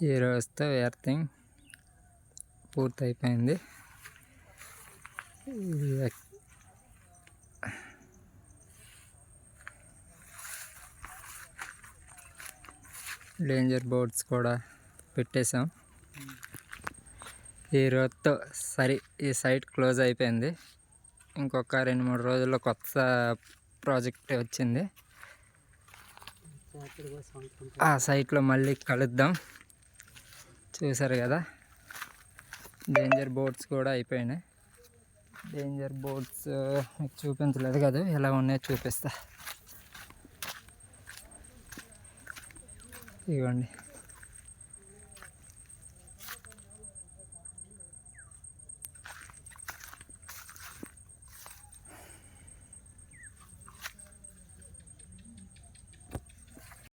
ఈ రోజుతో ఎర్తింగ్ పూర్తయిపోయింది. డేంజర్ బోర్డ్స్ కూడా పెట్టేసాం. ఈ రోజుతో ఈ సైట్ క్లోజ్ అయిపోయింది. ఇంకొక 2-3 రోజుల్లో కొత్త ప్రాజెక్ట్ వచ్చింది. ఆ సైట్లో మళ్ళీ కలుద్దాం. చూసారు కదా, డేంజర్ బోర్డ్స్ కూడా అయిపోయినాయి. డేంజర్ బోర్డ్స్ మీకు చూపించలేదు కదా, ఎలా ఉన్నాయో చూపిస్తా. ఇవ్వండి.